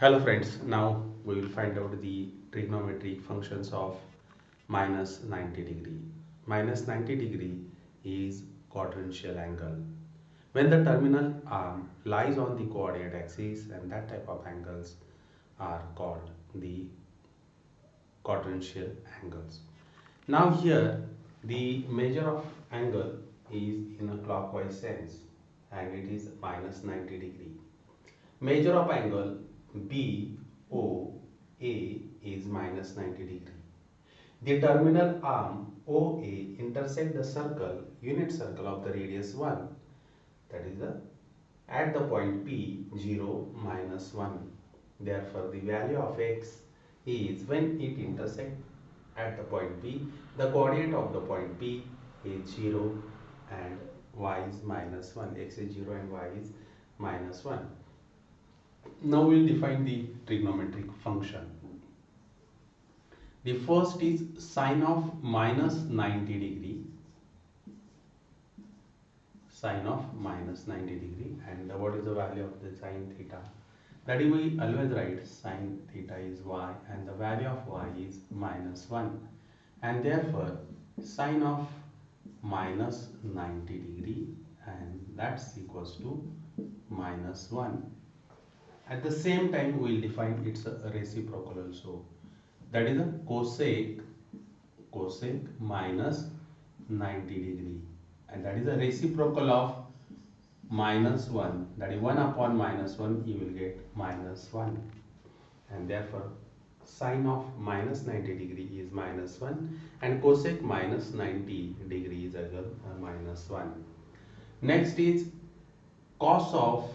Hello friends, now we will find out the trigonometric functions of minus 90 degree. Minus 90 degree is quadrantial angle. When the terminal arm lies on the coordinate axis, and that type of angles are called the quadrantial angles. Now here the measure of angle is in a clockwise sense and it is minus 90 degree. Measure of angle BOA is minus 90 degree. The terminal arm OA intersect the unit circle of the radius 1, that is at the point P 0 minus 1. Therefore, the value of x is when it intersect at the point P, the coordinate of the point P is 0 and y is minus 1. X is 0 and y is minus 1. Now we will define the trigonometric function. The first is sine of minus 90 degree. Sine of minus 90 degree, and what is the value of the sine theta? That is, we always write sine theta is y and the value of y is minus 1, and therefore sine of minus 90 degree, and that's equals to minus 1. At the same time, we will define its reciprocal also. That is a cosec minus 90 degree, and that is a reciprocal of minus 1. That is 1 upon minus 1, you will get minus 1, and therefore sine of minus 90 degree is minus 1 and cosec minus 90 degree is again minus 1. Next is cos of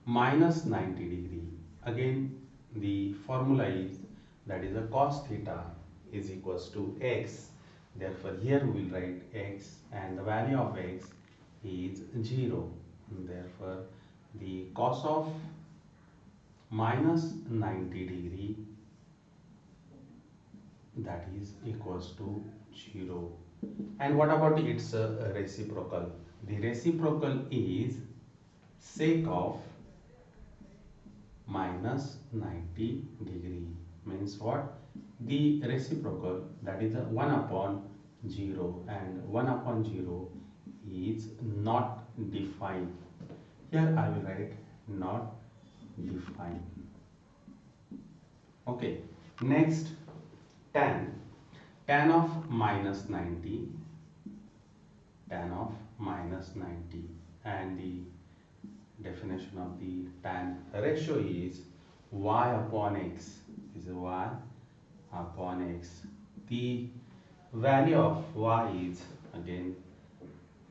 minus 90 degree. Again the formula is, that is a cos theta is equals to x. Therefore here we will write x and the value of x is 0. Therefore the cos of minus 90 degree, that is equals to 0. And what about its reciprocal? The reciprocal is sec of minus 90 degree. Means what? The reciprocal, that is 1 upon 0, and 1 upon 0 is not defined. Here I will write not defined. Okay. Next, tan of minus 90, and the definition of the tan ratio is y upon x. Is y upon x. The value of y is again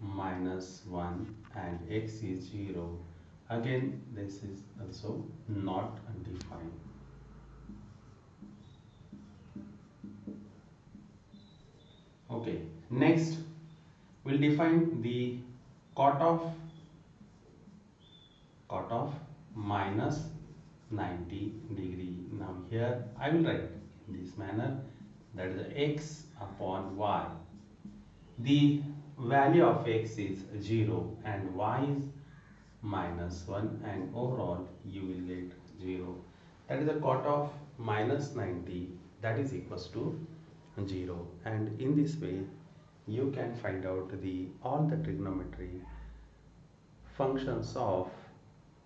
minus 1 and x is 0. Again this is also not defined. Okay, next we'll define the cot of minus 90 degree. Now here I will write in this manner, that is x upon y. The value of x is 0 and y is minus 1, and overall you will get 0. That is the cot of minus 90, that is equals to 0. And in this way you can find out all the trigonometry functions of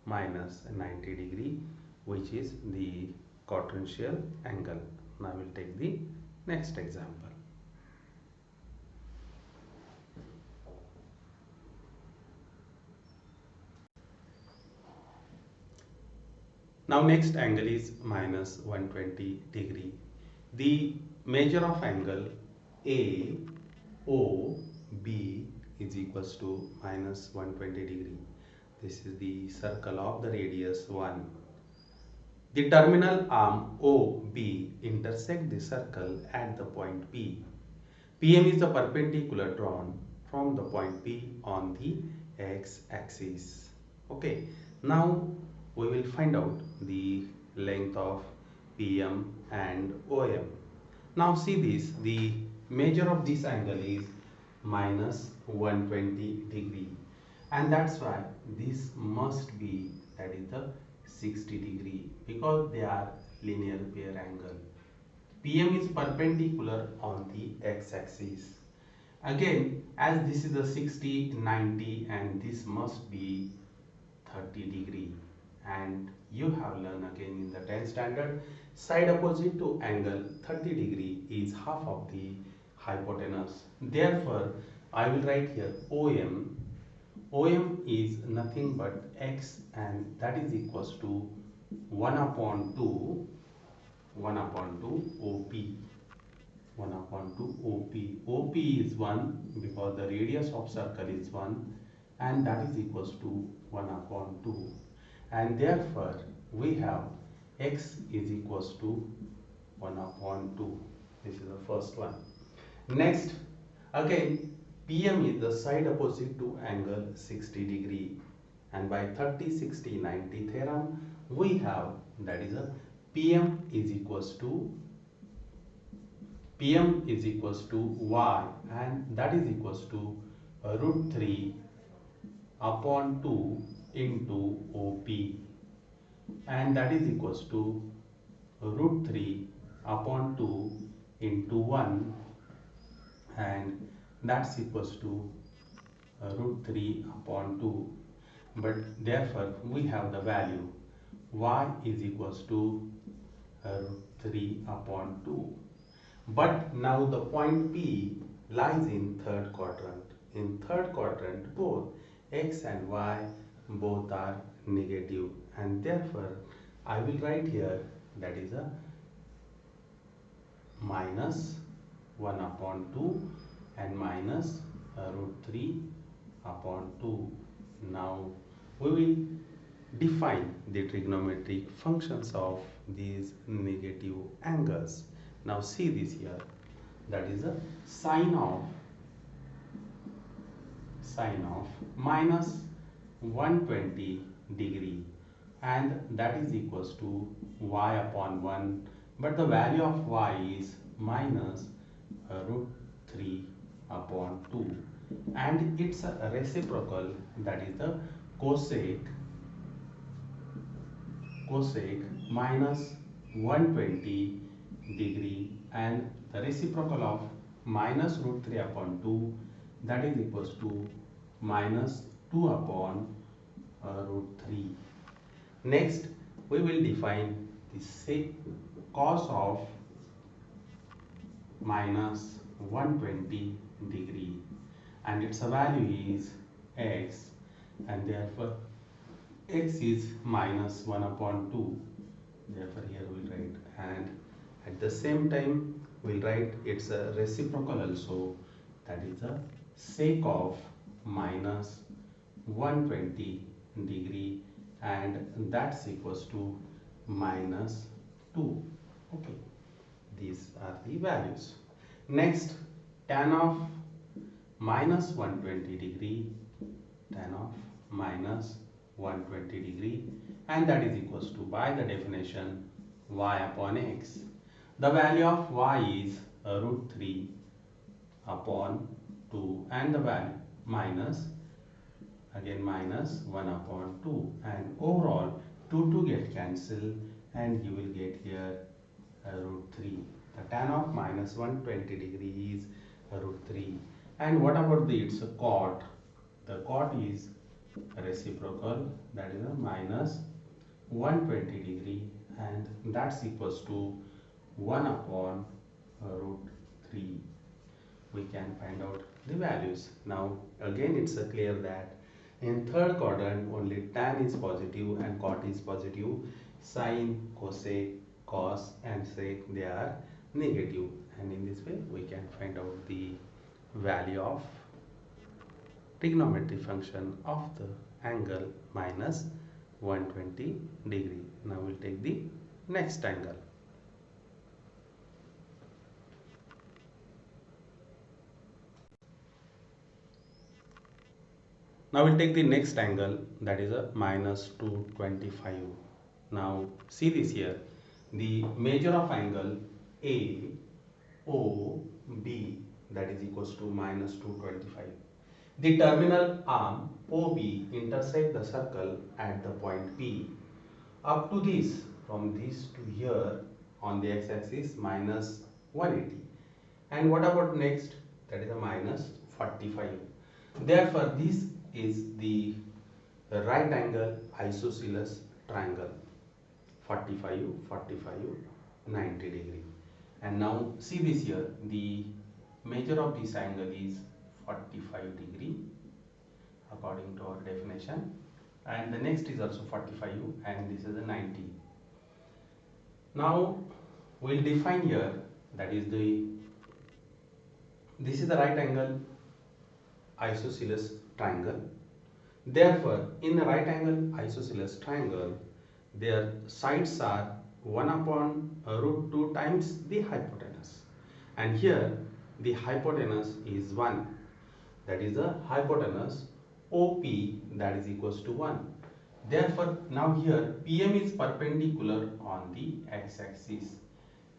minus 90 degree, which is the quadrantial angle. Now we'll take the next example. Now next angle is minus 120 degree. The measure of angle AOB is equals to minus 120 degree. This is the circle of the radius 1. The terminal arm OB intersect the circle at the point P. PM is the perpendicular drawn from the point P on the x-axis. Okay, now we will find out the length of PM and OM. Now see this, the measure of this angle is minus 120 degree, and that's why this must be, that is the 60 degree because they are linear pair angle. PM is perpendicular on the x-axis. Again, as this is a 60, 90 and this must be 30 degree, and you have learned again in the 10th standard, side opposite to angle 30 degree is half of the hypotenuse. Therefore, I will write here OM. OM is nothing but x, and that is equals to 1 upon 2 OP. 1 upon 2 OP. OP is 1 because the radius of circle is 1, and that is equals to 1 upon 2. And therefore, we have x is equals to 1 upon 2. This is the first one. Next, again, PM is the side opposite to angle 60 degree. And by 30, 60, 90 theorem, we have that is a PM is equals to y, and that is equals to root 3 upon 2 into OP, and that is equals to root 3 upon 2 into 1, and that's equals to root 3 upon 2. But therefore we have the value y is equals to root 3 upon 2. But now the point P lies in third quadrant. In third quadrant, both x and y both are negative, and therefore I will write here that is a minus 1 upon 2 and minus root 3 upon 2. Now we will define the trigonometric functions of these negative angles. Now see this here, that is a sine of minus 120 degree, and that is equals to y upon 1, but the value of y is minus root 3 upon 2, and it's a reciprocal, that is the cosec minus 120 degree, and the reciprocal of minus root 3 upon 2, that is equals to minus 2 upon root 3. Next, we will define the cos of minus 120 degree, and its value is x, and therefore x is minus 1 upon 2. Therefore here we will write, and at the same time we will write its a reciprocal also, that is a sec of minus 120 degree, and that's equals to minus 2. Okay, these are the values. Next, tan of minus 120 degree, tan of minus 120 degree, and that is equals to, by the definition, y upon x. The value of y is root 3 upon 2, and the value minus, again minus 1 upon 2, and overall 2 get cancelled, and you will get here root 3. The tan of minus 120 degree is root 3. And what about the its cot? The cot is reciprocal, that is a minus 120 degree, and that's equals to 1 upon root 3. We can find out the values. Now again it's clear that in third quadrant only tan is positive and cot is positive, sine, cosec, cos and sec they are negative, and in this way we can find out the value of trigonometry function of the angle minus 120 degree. Now we'll take the next angle. Now we'll take the next angle, that is a minus 225. Now see this here, the measure of angle AOB, that is equals to minus 225. The terminal arm OB intersect the circle at the point P. up to this, from this to here on the x-axis minus 180. And what about next? That is a minus 45. Therefore, this is the right angle isosceles triangle. 45, 45, 90 degree. And now see this here, the measure of this angle is 45 degree according to our definition, and the next is also 45 and this is a 90. Now we'll define here, that is this is the right angle isosceles triangle. Therefore, in the right angle isosceles triangle, their sides are 1 upon root 2 times the hypotenuse, and here the hypotenuse is 1, that is the hypotenuse OP, that is equals to 1. Therefore, now here PM is perpendicular on the x-axis,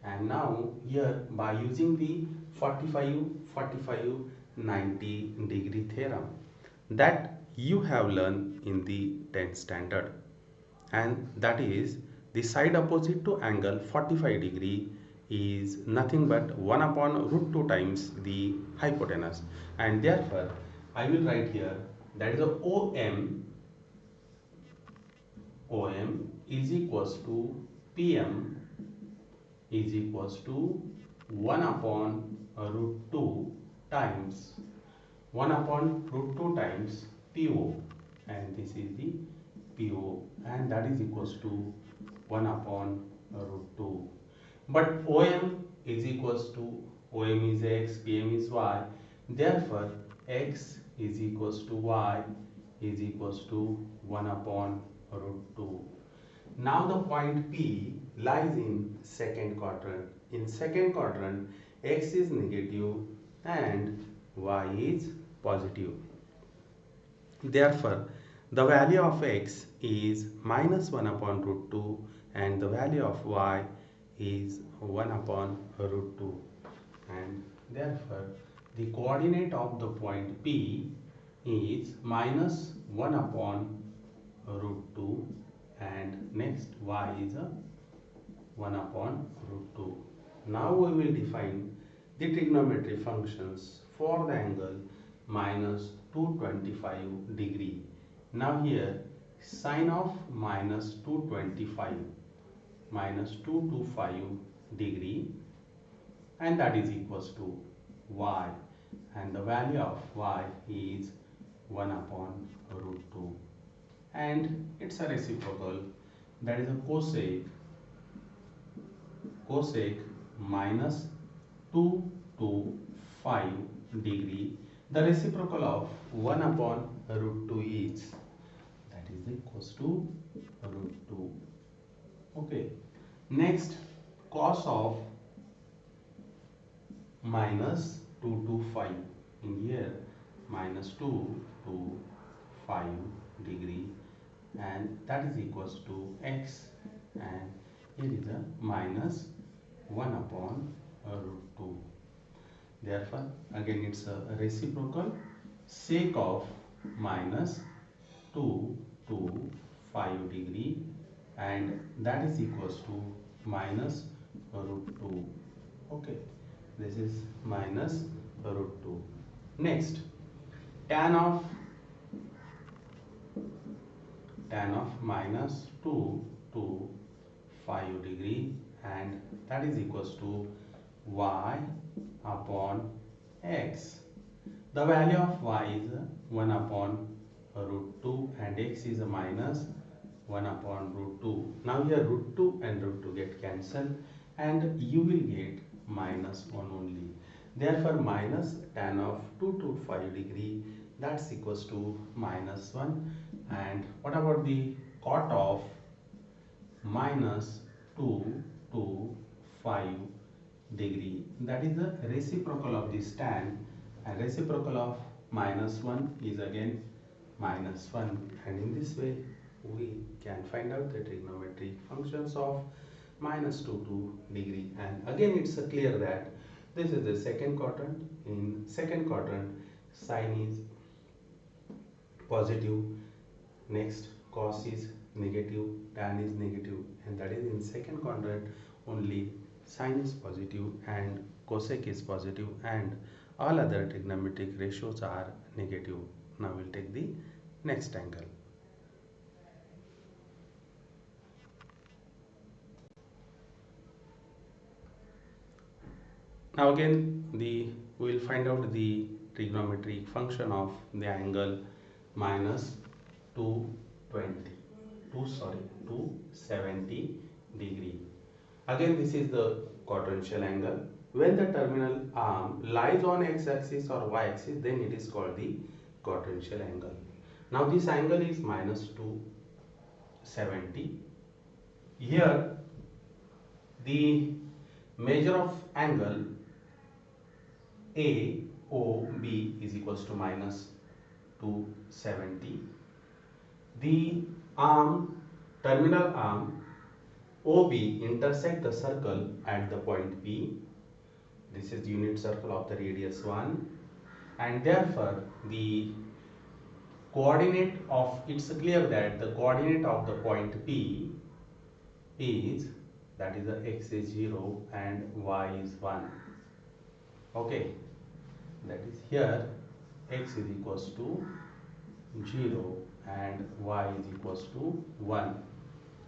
and now here by using the 45, 45, 90 degree theorem that you have learned in the 10th standard, and that is the side opposite to angle 45 degree is nothing but 1 upon root 2 times the hypotenuse, and therefore I will write here that is a OM is equals to PM is equals to 1 upon root 2 times 1 upon root 2 times PO, and this is the PO, and that is equals to 1 upon root 2. But OM is equals to, OM is X, PM is Y, therefore X is equals to Y is equals to 1 upon root 2. Now the point P lies in second quadrant. In second quadrant, X is negative and Y is positive. Therefore, the value of X is minus 1 upon root 2 and the value of Y is 1 upon root 2, and therefore the coordinate of the point P is minus 1 upon root 2 and next Y is a 1 upon root 2. Now we will define the trigonometry functions for the angle minus 225 degree. Now here sine of minus 225 minus 225 degree, and that is equals to Y, and the value of Y is 1 upon root 2, and it's a reciprocal, that is a cosec minus 2 to 5 degree. The reciprocal of 1 upon root 2 is, that is equals to root 2. Okay. Next, cos of minus 2 to 5. In here, minus 2 to 5 degree, and that is equals to X, and here is a minus 1 upon root 2. Therefore, again it's a reciprocal, sec of minus 2 to 5 degree, and that is equals to minus root 2. Okay, this is minus root 2. Next, tan of minus 2 to 5 degree, and that is equals to Y upon X. The value of Y is 1 upon root 2 and X is a minus 1 upon root 2. Now here root 2 and root 2 get cancelled and you will get minus 1 only. Therefore minus tan of 2 to 5 degree, that's equals to minus 1. And what about the cot of minus 2 to 5 degree? That is the reciprocal of this tan, and reciprocal of minus 1 is again minus 1, and in this way we can find out the trigonometric functions of minus 2 to degree. And again it's clear that this is the second quadrant. In second quadrant, sine is positive, next cos is negative, tan is negative, and that is in second quadrant only sine is positive and cosec is positive and all other trigonometric ratios are negative. Now we'll take the next angle. Now again we will find out the trigonometric function of the angle minus 220 270 degree. Again this is the quadrantial angle. When the terminal arm lies on x-axis or y-axis, then it is called the quadrantial angle. Now this angle is minus 270. Here the measure of angle AOB is equals to minus 270. The terminal arm OB intersect the circle at the point P. This is the unit circle of the radius 1, and therefore the coordinate of, it's clear that the coordinate of the point P is, that is the x is 0 and y is 1. Okay, that is here x is equals to 0 and y is equals to 1.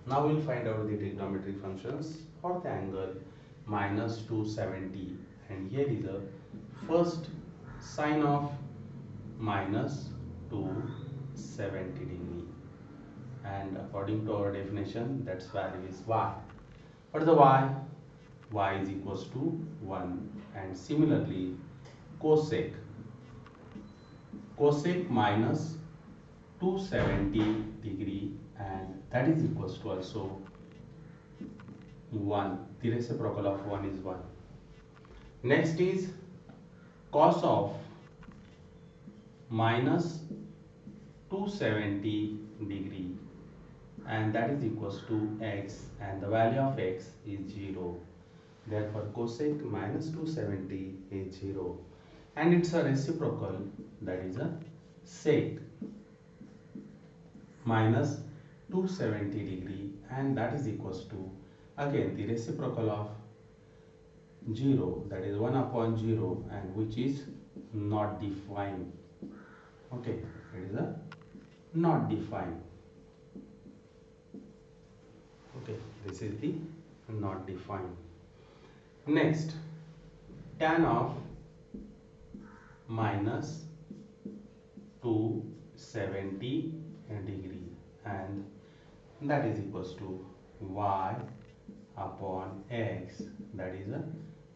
Now we'll find out the trigonometric functions for the angle minus 270, and here is the first sine of minus 270 degree, and according to our definition that's value is y. What is the y? Y is equals to 1, and similarly cosec minus 270 degree, and that is equals to also 1. The reciprocal of 1 is 1. Next is cos of minus 270 degree, and that is equals to x, and the value of x is 0. Therefore cosec minus 270 is 0, and it's a reciprocal, that is a sec minus 270 degree, and that is equals to again the reciprocal of 0, that is 1 upon 0, and which is not defined. Okay, it is a not defined. Okay, this is the not defined. Next, tan of minus 270 degree, and that is equals to y upon x, that is a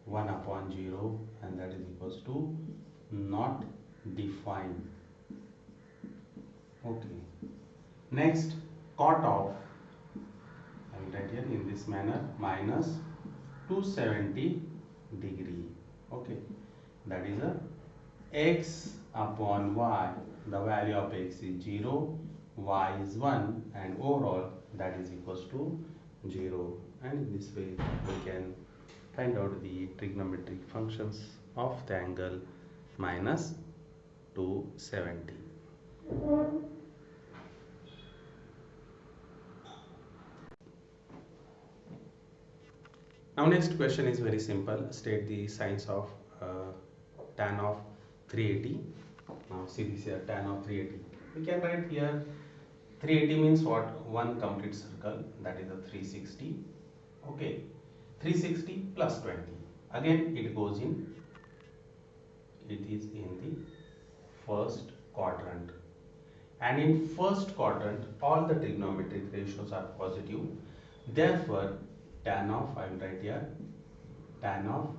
1 upon 0, and that is equals to not defined. Okay, next cot of, I will write here in this manner, minus 270 degree. Okay, that is a x upon y, the value of x is 0, y is 1, and overall that is equals to 0, and in this way we can find out the trigonometric functions of the angle minus 270. Now next question is very simple. State the sines of tan of 380. Now see this here, tan of 380. We can write here 380 means what? One complete circle, that is a 360. Okay, 360 plus 20. Again it goes in, it is in the first quadrant, and in first quadrant all the trigonometric ratios are positive. Therefore tan of, I will write here, tan of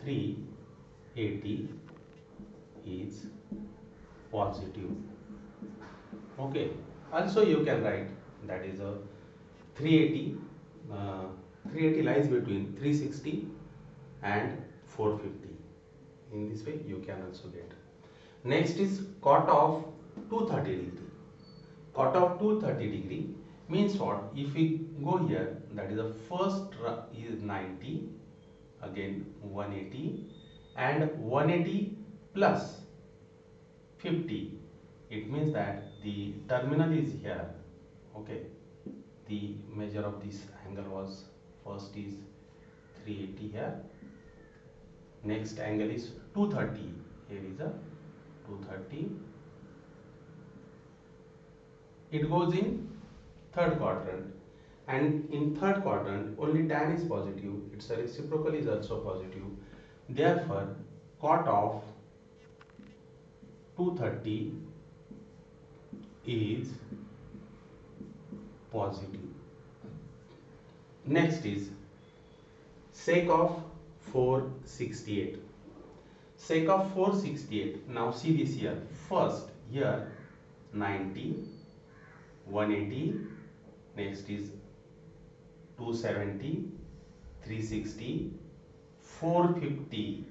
380 is positive. Okay, also you can write, that is a 380 lies between 360 and 450. In this way you can also get. Next is cot of 230 degree. Cot of 230 degree means what? If we go here, that is the first is 90, again 180, and 180 plus 50. It means that the terminal is here. Okay, the measure of this angle was, first is 380 here, next angle is 230, here is a 230. It goes in third quadrant, and in third quadrant only tan is positive, its reciprocal is also positive. Therefore cot of 230 is positive. Next is sec of 468. Sec of 468. Now see this here. First here 90, 180, next is 270, 360, 450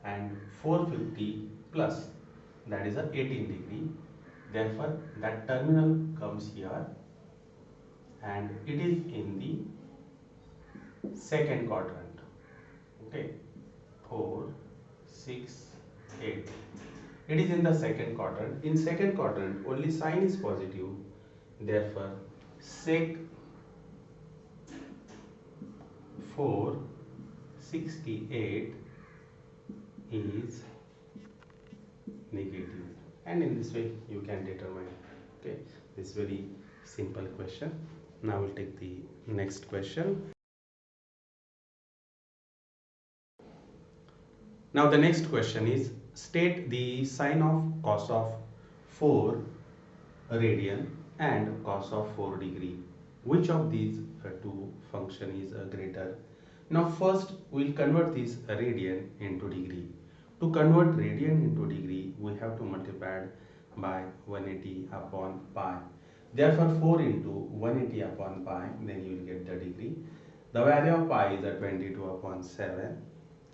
and 450 plus, that is a 18 degree. Therefore that terminal comes here and it is in the second quadrant. Okay, 4, 6, 8. It is in the second quadrant. In second quadrant only sine is positive. Therefore sec 468 is negative, and in this way you can determine. Okay, this very simple question. Now we'll take the next question. Now the next question is, state the sine of cos of 4 radian and cos of 4 degree. Which of these two function is greater? Now first we'll convert this radian into degree. To convert radian into degree, we have to multiply by 180 upon pi. Therefore 4 into 180 upon pi, then you will get the degree. The value of pi is 22 upon 7,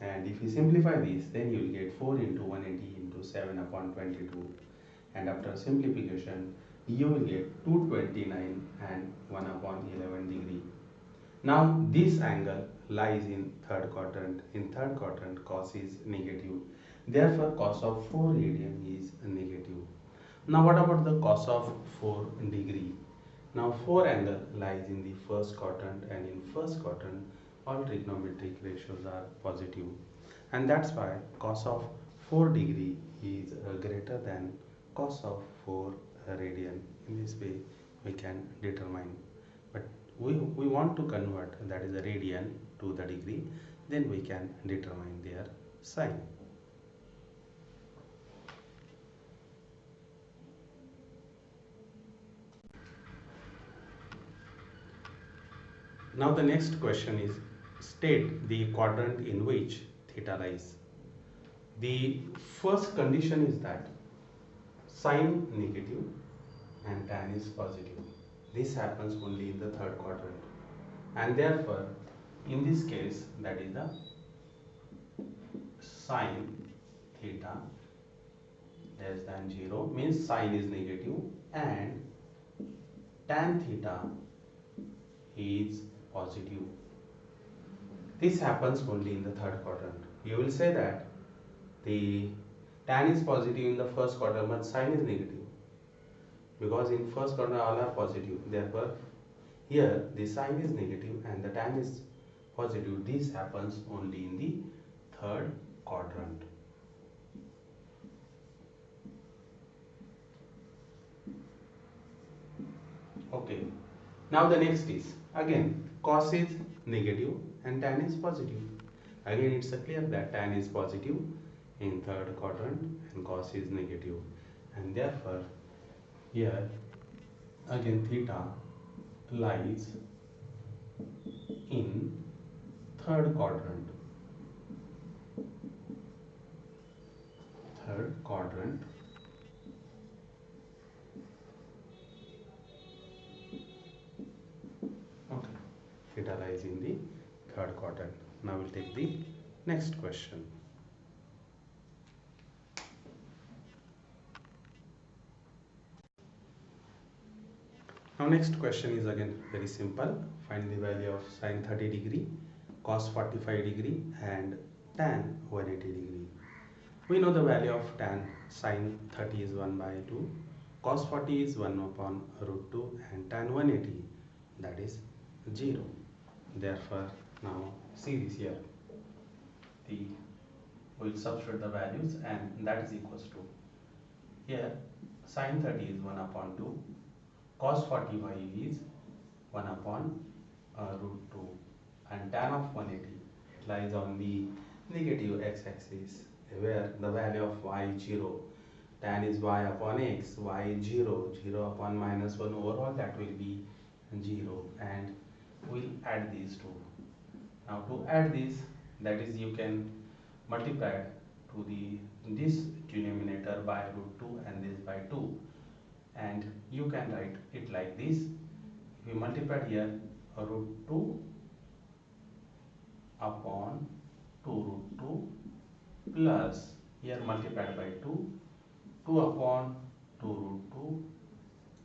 and if you simplify this, then you will get 4 into 180 into 7 upon 22, and after simplification you will get 229 and 1 upon 11 degree. Now this angle lies in third quadrant. In third quadrant cos is negative. Therefore cos of 4 radian is negative. Now what about the cos of 4 degree? Now 4 angle lies in the first quadrant, and in first quadrant all trigonometric ratios are positive, and that's why cos of 4 degree is greater than cos of 4 radian. In this way we can determine, but we want to convert, that is the radian, to the degree, then we can determine their sign. Now the next question is, state the quadrant in which theta lies. The first condition is that sine negative and tan is positive. This happens only in the third quadrant, and therefore in this case, that is the sine theta less than 0, means sine is negative, and tan theta is positive. This happens only in the third quadrant. You will say that the tan is positive in the first quadrant but sine is negative, because in first quadrant all are positive. Therefore here the sine is negative and the tan is positive. This happens only in the third quadrant. Okay, now the next is, again cos is negative and tan is positive. Again it's clear that tan is positive in third quadrant and cos is negative, and therefore here again theta lies in third quadrant. Third quadrant. Okay, theta lies in the third quadrant. Now we'll take the next question. Now next question is again very simple. Find the value of sine 30 degree, cos 45 degree and tan 180 degree. We know the value of tan sine 30 is 1 by 2 Cos 40 is 1 upon root 2 and tan 180, that is 0. Therefore, now see this here. We will substitute the values and that is equals to, here sin 30 is 1 upon 2, cos 45 is 1 upon root 2, and tan of 180 lies on the negative x-axis where the value of y is 0. Tan is y upon x, y is 0, 0 upon minus 1 overall, that will be 0, and we'll add these two. Now to add this, that is you can multiply to this denominator by root 2 and this by 2, and you can write it like this. If you multiply here root 2 upon 2 root 2 plus here multiplied by 2, 2 upon 2 root 2.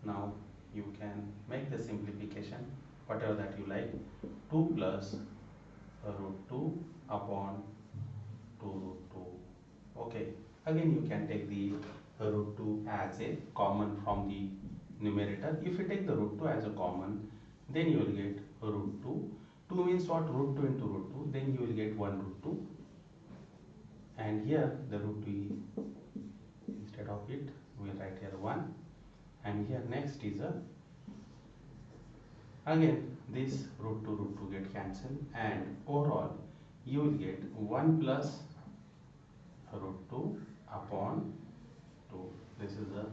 Now you can make the simplification whatever that you like. 2 plus root 2 upon 2 root 2. Okay, again you can take the root 2 as a common from the numerator. If you take the root 2 as a common, then you will get root 2. 2 means what? Root 2 into root 2, then you will get 1 root 2, and here the root 2, instead of it we will write here 1, and here next is a, again this root 2 get cancelled, and overall you will get 1 plus root 2 upon 2. This is the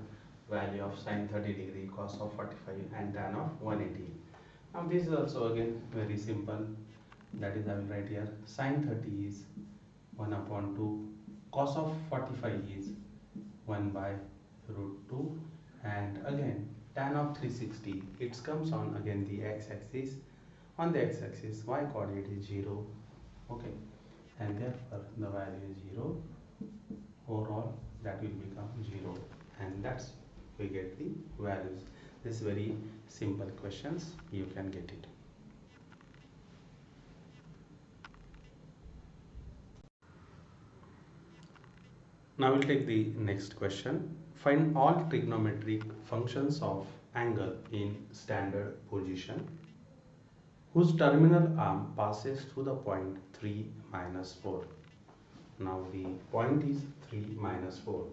value of sin 30 degree, cos of 45 and tan of 180. Now this is also again very simple, that is I will write here sin 30 is 1 upon 2, cos of 45 is 1 by root 2, and again tan of 360, it comes on again the x-axis. On the x-axis y coordinate is 0, okay, and therefore the value is 0. Overall that will become 0, and that's we get the values. This very simple questions, you can get it. Now we'll take the next question. Find all trigonometric functions of angle in standard position whose terminal arm passes through the point 3 minus 4. Now the point is 3 minus 4.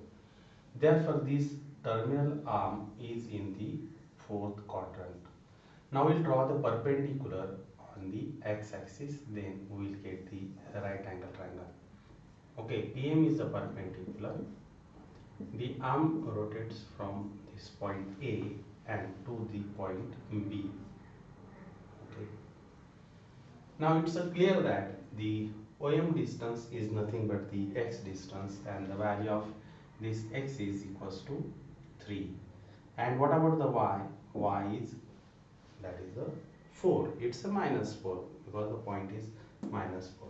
Therefore this terminal arm is in the fourth quadrant. Now we'll draw the perpendicular on the x-axis, then we will get the right angle triangle. Okay, PM is the perpendicular. The arm rotates from this point A and to the point B. Okay. Now it's clear that the OM distance is nothing but the x distance, and the value of this x is equals to 3. And what about the y? Y is, that is the 4. It's a minus 4 because the point is minus 4.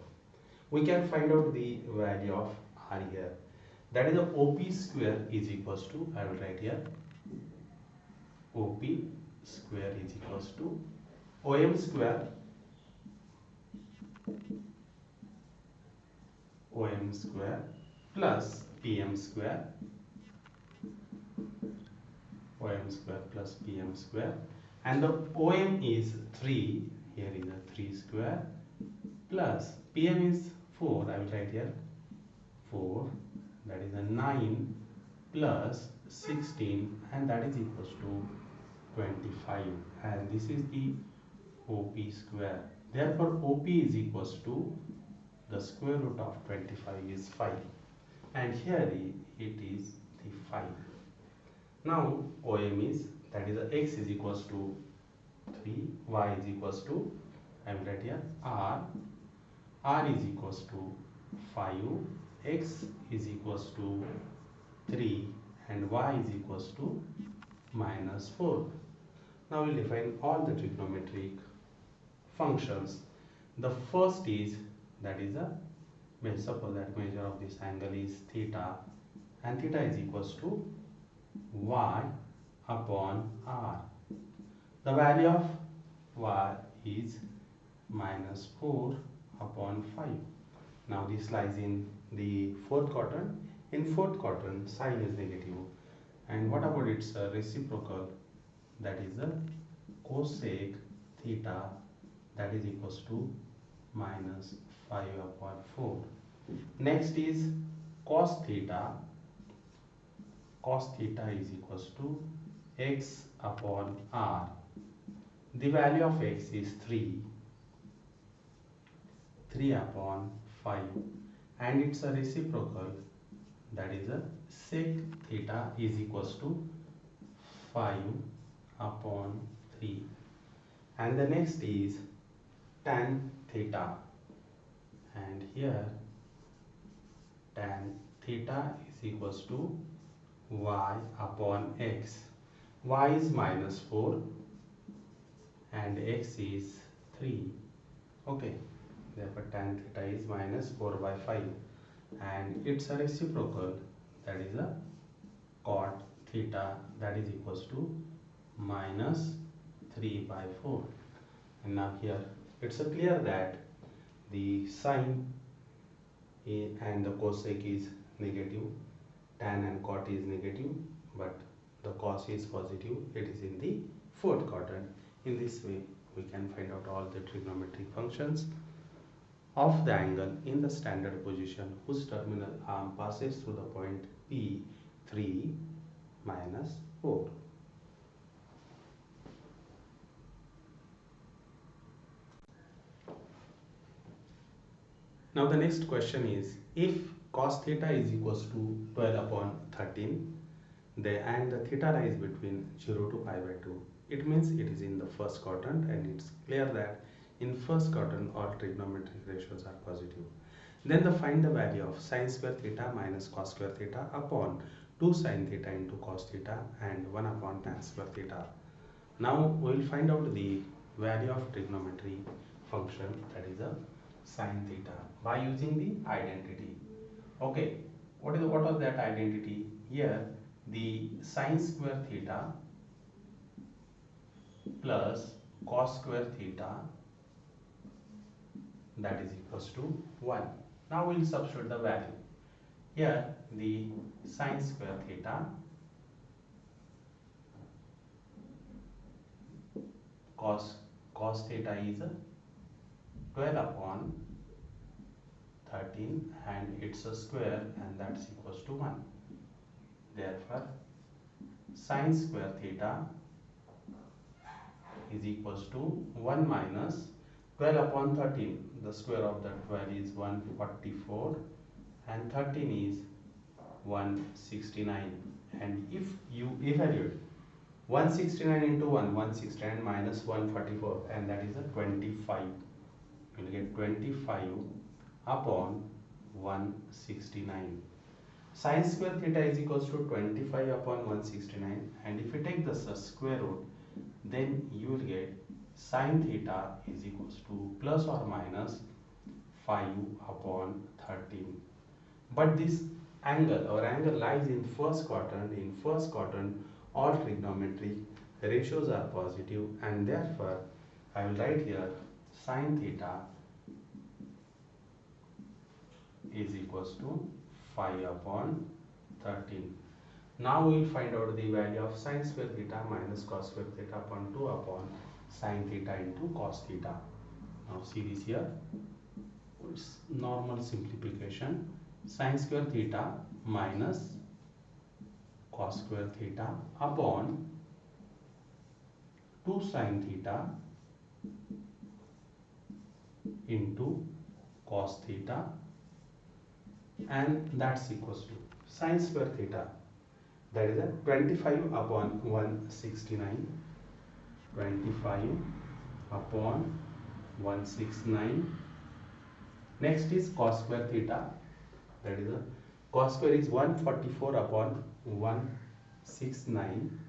We can find out the value of r here. That is the OP square is equals to, I will write here, OP square is equals to OM square plus PM square, OM square plus PM square, and the OM is 3, here is a 3 square, plus PM is 4, I will write here 4, that is a 9 plus 16, and that is equals to 25, and this is the OP square. Therefore OP is equals to the square root of 25 is 5, and here it is the 5. Now OM is, that is the x is equals to 3, y is equals to, I will write here r is equals to 5, x is equals to 3, and y is equals to minus 4. Now we will define all the trigonometric functions. The first is, that is a, suppose that measure of this angle is theta, and theta is equals to y upon r. The value of y is minus 4 upon 5. Now this lies in the fourth quadrant. In fourth quadrant, sine is negative, And what about its reciprocal? That is the cosec theta, that is equals to minus 5 upon 4. Next is cos theta. Cos theta is equals to x upon r. The value of x is 3 upon 5, and it's a reciprocal, that is a sec theta is equals to 5 upon 3. And the next is tan theta, and here tan theta is equals to y upon x. Y is minus 4 and x is 3. Okay, therefore tan theta is minus 4 by 5, and it's a reciprocal, that is a cot theta, that is equals to minus 3 by 4. And now here it's clear that the sine and the cosec is negative, tan and cot is negative, but the cos is positive, it is in the fourth quadrant. In this way we can find out all the trigonometric functions of the angle in the standard position whose terminal arm passes through the point P 3 minus 4. Now the next question is, if cos theta is equals to 12 upon 13 and the theta lies between 0 to pi by 2, it means it is in the first quadrant, and it's clear that in first quadrant all trigonometric ratios are positive. Then find the value of sine square theta minus cos square theta upon 2 sine theta into cos theta and 1 upon tan square theta. Now we will find out the value of trigonometry function, that is a sine theta, by using the identity. Okay, what was that identity? Here the sine square theta plus cos square theta, that is equals to 1. Now we will substitute the value. Here the sine square theta cos theta is 12 upon 13 and it's a square, and that's equals to 1. Therefore sine square theta is equals to 1 minus 12 upon 13. The square of the 12 is 144 and 13 is 169. And if you evaluate 169 into 169 minus 144, and that is a 25. You will get 25 upon 169. Sine square theta is equals to 25 upon 169, and if you take the square root, then you will get sine theta is equals to plus or minus 5 upon 13. But this angle, our angle lies in first quadrant. In first quadrant all trigonometric ratios are positive, and therefore I will write here sine theta is equals to 5 upon 13. Now we will find out the value of sine square theta minus cos square theta upon 2 upon sine theta into cos theta. Now see this here, it's normal simplification. Sine square theta minus cos square theta upon 2 sine theta into cos theta, and that's equals to sine square theta, that is a 25 upon 169, 25 upon 169. Next is cos square theta, that is a cos square is 144 upon 169,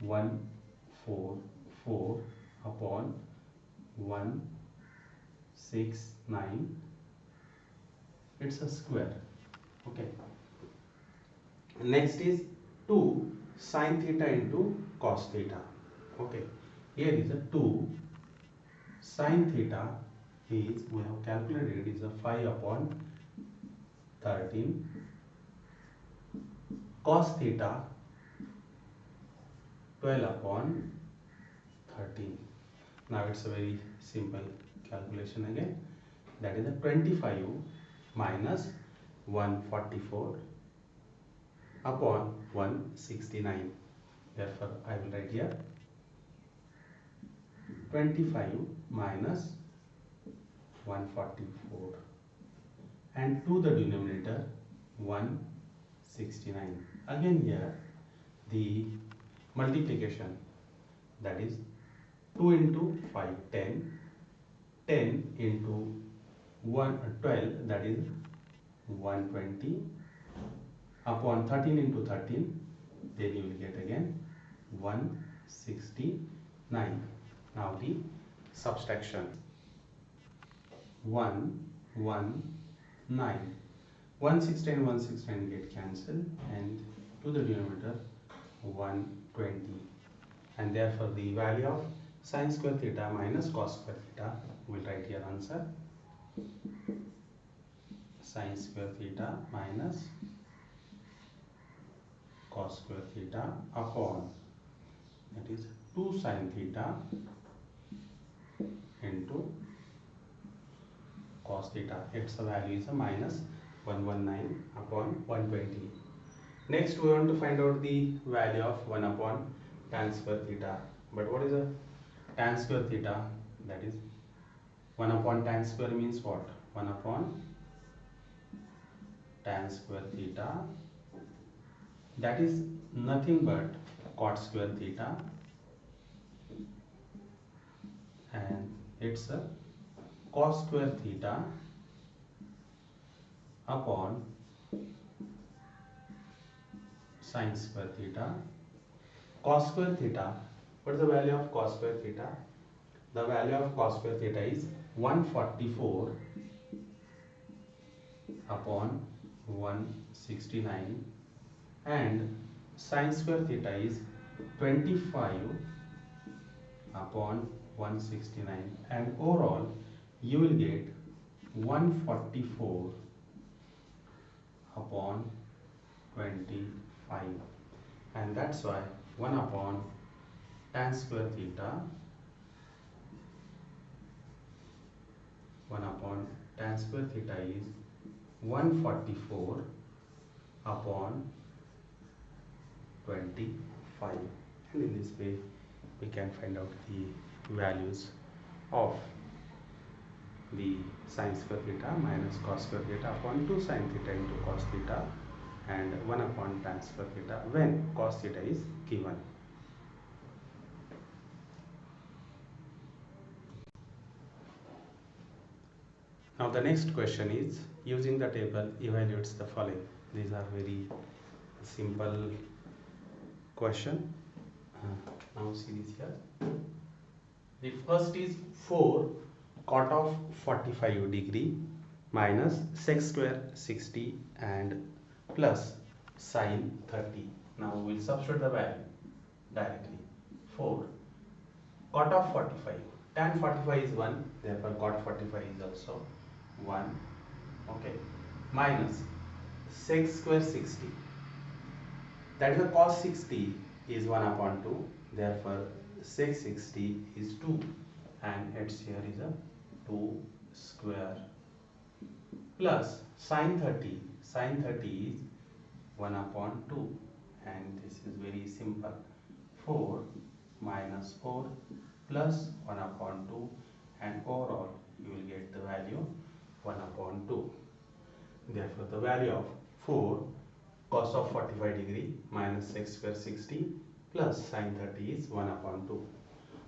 144 upon 169. It's a square. Okay. Next is 2 sine theta into cos theta. Okay. Here is a 2 sine theta is, we have calculated, is a 5 upon 13. Cos theta 12 upon 13. Now it's a very simple calculation again. That is a 25 minus 144 upon 169. Therefore, I will write here 25 minus 144 and to the denominator 169. Again here the multiplication, that is 2 into 5 10, 10 into 12, that is 120 upon 13 into 13, then you will get again 169. Now the subtraction, 1 1 9, 169 169 get cancelled and to the denominator 120, and therefore the value of sine square theta minus cos square theta, we will write here answer sine square theta minus cos square theta upon, that is 2 sine theta into cos theta. Its value is a minus 119 upon 120. Next we want to find out the value of 1 upon tan square theta. But what is a tan square theta? That is 1 upon tan square means what? 1 upon tan square theta, that is nothing but cot square theta, and it's a cos square theta upon sine square theta. Cos square theta, what is the value of cos square theta? The value of cos square theta is 144 upon 169, and sine square theta is 25 upon 169, and overall you will get 144 upon 25, and that's why 1 upon tan square theta, 1 upon tan square theta is 144 upon 25, and in this way we can find out the values of the sine square theta minus cos square theta upon 2 sine theta into cos theta and 1 upon tan square theta when cos theta is given. Now the next question is, using the table evaluates the following. These are very simple question. Now see this here. The first is 4 cot of 45 degree minus sec square 60 and plus sine 30. Now we will substitute the value directly. 4 cot of 45, tan 45 is 1, therefore cot 45 is also 1, okay, minus sec square 60, that is the cos 60 is 1 upon 2, therefore sec 60 is 2, and its here is a 2 square, plus sine 30, sine 30 is 1 upon 2, and this is very simple, 4 minus 4 plus 1 upon 2, and overall you will get the value 1 upon 2. Therefore the value of 4 cos of 45 degree minus sec square 60 plus sine 30 is 1 upon 2.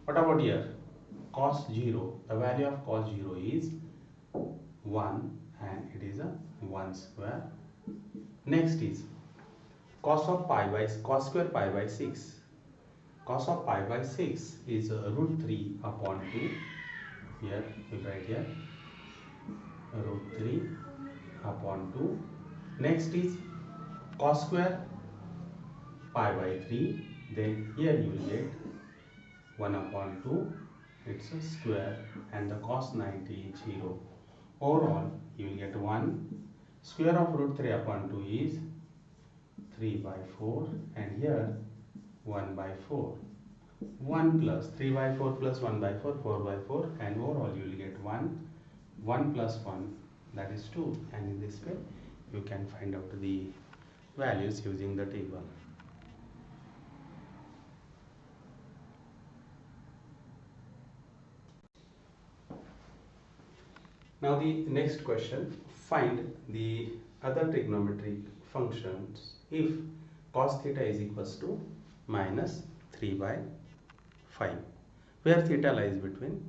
What about here? Cos 0, the value of cos 0 is 1 and it is a 1 square. Next is cos of pi by cos square pi by 6. Cos of pi by 6 is root 3 upon 2. Here we write here root 3 upon 2. Next is cos square pi by 3. Then here you will get 1 upon 2. It's a square, and the cos 90 is 0. Overall you will get 1. Square of root 3 upon 2 is 3 by 4, and here 1 by 4. 1 plus 3 by 4 plus 1 by 4, 4 by 4, and overall you will get 1. 1 plus 1, that is 2, and in this way you can find out the values using the table. Now the next question, find the other trigonometric functions if cos theta is equals to minus 3 by 5, where theta lies between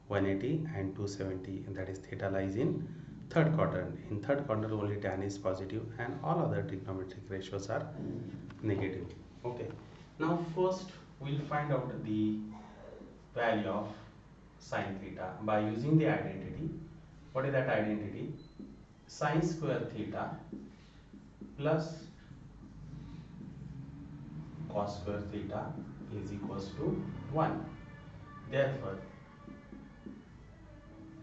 180 and 270, and that is theta lies in third quadrant. In third quadrant only tan is positive and all other trigonometric ratios are negative. Okay, now first we'll find out the value of sine theta by using the identity. What is that identity? Sine square theta plus cos square theta is equals to 1. Therefore,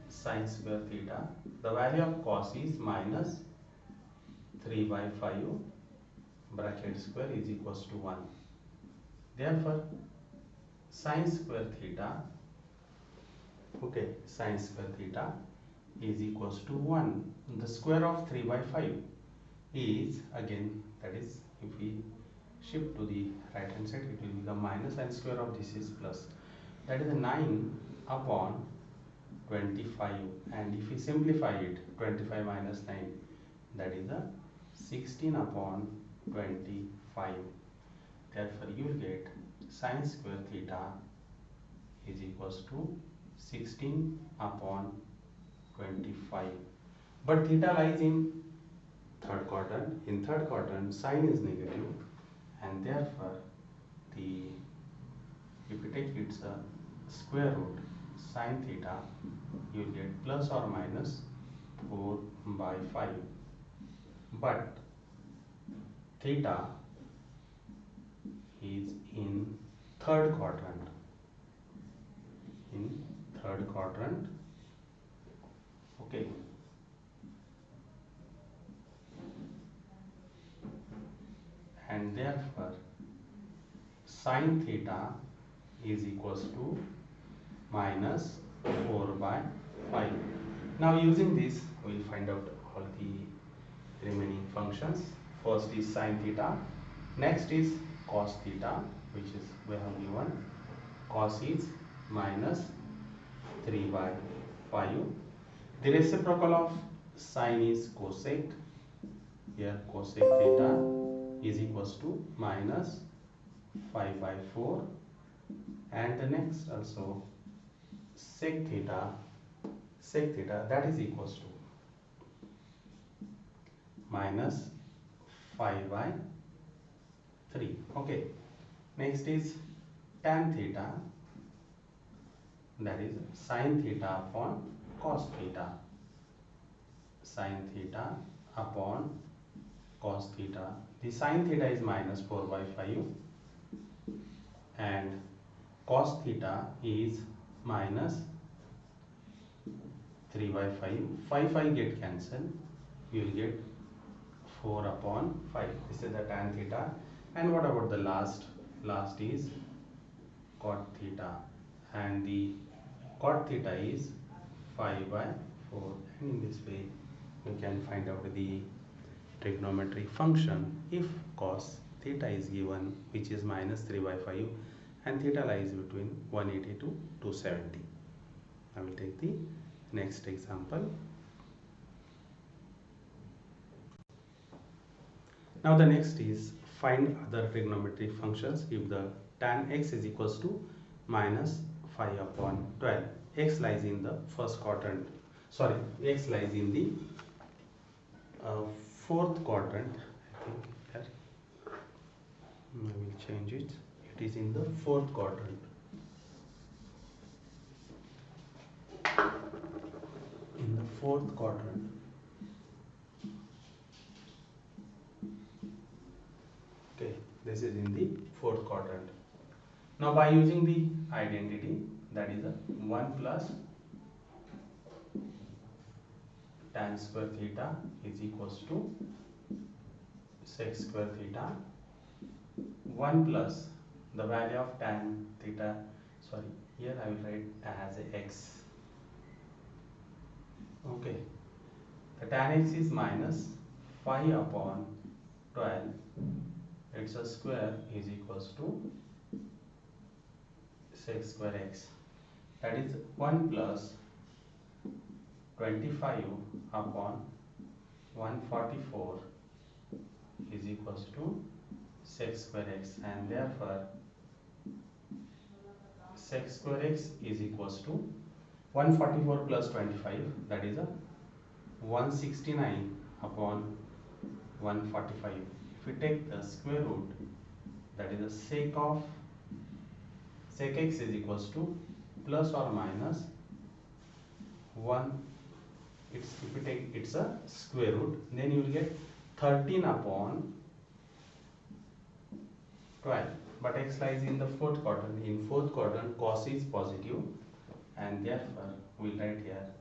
sine square theta, the value of cos is minus 3 by 5 bracket square is equals to 1. Therefore, sine square theta, okay, sine square theta is equals to 1. The square of 3 by 5 is, again, that is, if we shift to the right hand side, it will become minus, and square of this is plus. That is 9 upon 25, and if we simplify it, 25 minus 9, that is a 16 upon 25. Therefore, you will get sine square theta is equals to 16 upon 25. But theta lies in third quadrant. In third quadrant, sine is negative, and therefore, if you take its square root, sine theta, you will get plus or minus 4 by 5. But theta is in third quadrant. In third quadrant, okay. And therefore, sine theta is equals to minus 4 by 5. Now using this, we will find out all the remaining functions. First is sine theta, next is cos theta, which is we have given. Cos is minus 3 by 5. The reciprocal of sine is cosec. Here cosec theta is equals to minus 5 by 4, and the next also sec theta, that is equals to minus 5 by 3. Okay, next is tan theta, that is sine theta upon cos theta, sine theta upon cos theta. The sine theta is minus 4 by 5 and cos theta is minus 3 by 5. 5 get cancelled, you will get 4 upon 5. This is the tan theta. And what about the last is cot theta, and the cot theta is 5 by 4, and in this way we can find out the trigonometric function if cos theta is given, which is minus 3 by 5, and theta lies between 180 to 270. I will take the next example. Now the next is find other trigonometric functions if the tan x is equals to minus 5 upon 12. X lies in the first quadrant. Sorry, x lies in the fourth quadrant. I think here I will change it. It is in the fourth quadrant. In the fourth quadrant. Okay, this is in the fourth quadrant. Now by using the identity, that is a 1 plus tan square theta is equals to sec square theta, 1 plus the value of tan theta, sorry, here I will write as x. Okay, the tan x is minus 5 upon 12, its a square is equals to sec square x, that is 1 plus 25 upon 144 is equals to sec square x, and therefore sec square x is equals to 144 plus 25, that is a 169 upon 145. If we take the square root, that is the sec of sec x is equals to plus or minus 1. If we take it's a square root, then you will get 13 upon 12. But x lies in the fourth quadrant. In fourth quadrant, cos is positive, and therefore we will write here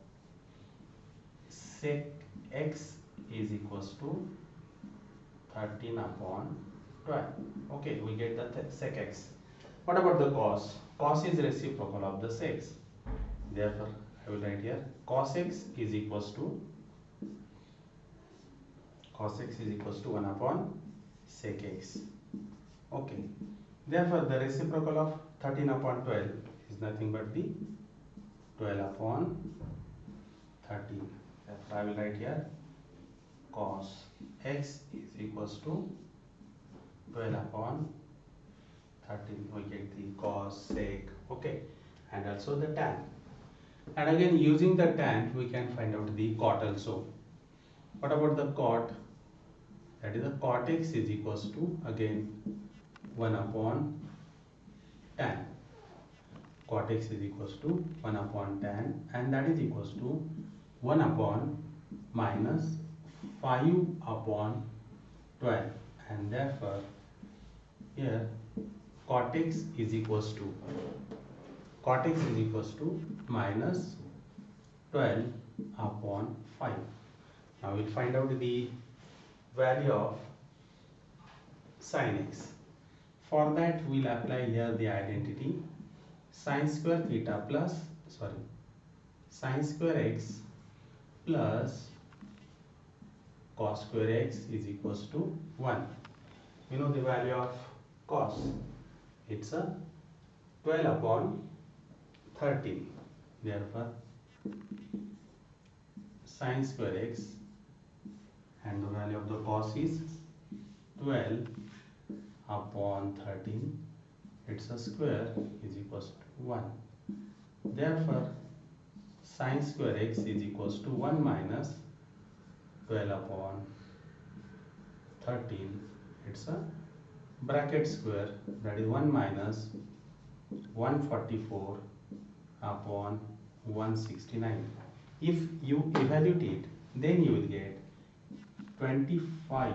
sec x is equals to 13 upon 12. Okay, we get the sec x. What about the cos? Cos is reciprocal of the sec. Therefore, I will write here cos x is equals to 1 upon sec x. Okay. Therefore, the reciprocal of 13 upon 12 is nothing but the 12 upon 13. Therefore, I will write here cos x is equals to 12 upon 13. We get the cos, sec, okay, and also the tan. And again, using the tan, we can find out the cot also. What about the cot? That is the cot x is equals to again 1 upon tan. Cot x is equals to 1 upon tan, and that is equals to 1 upon minus 5 upon 12, and therefore here cot x is equals to minus 12 upon 5. Now we'll find out the value of sin x. For that, we'll apply here the identity sine square theta sine square x plus cos square x is equals to 1. You know the value of cos, it's a 12 upon 13. Therefore, sine square x, and the value of the cos is 12 upon 13, its a square is equals to 1. Therefore, sine square x is equals to 1 minus 12 upon 13, it's a bracket square, that is 1 minus 144 upon 169. If you evaluate it, then you will get 25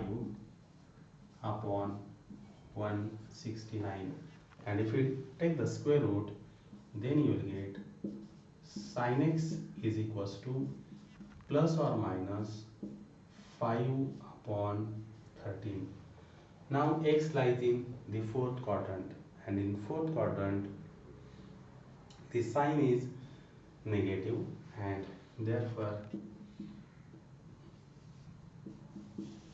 upon 169, and if you take the square root, then you will get sin x is equals to plus or minus 5 upon 13. Now x lies in the fourth quadrant, and in fourth quadrant the sign is negative, and therefore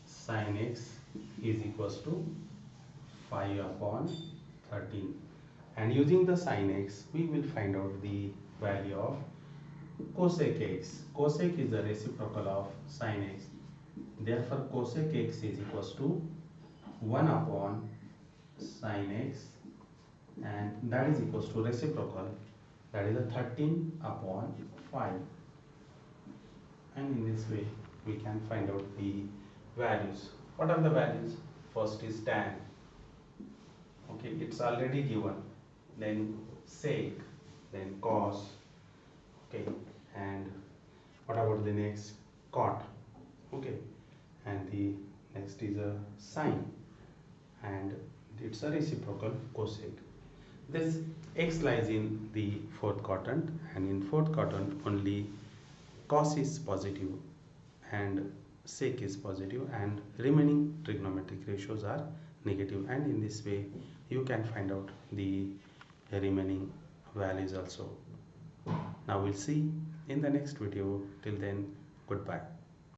sin x is equals to 5 upon 13, and using the sin x we will find out the value of cosec x. Cosec is the reciprocal of sin x, therefore cosec x is equals to 1 upon sin x, and that is equals to reciprocal, that is a 13 upon 5, and in this way we can find out the values. What are the values? First is tan, okay, it's already given, then sec, then cos, okay, and what about the next? Cot, okay, and the next is a sine, and it's a reciprocal cosec. This x lies in the fourth quadrant, and in fourth quadrant only cos is positive and sec is positive, and remaining trigonometric ratios are negative, and in this way you can find out the remaining values also. Now we'll see in the next video. Till then, goodbye.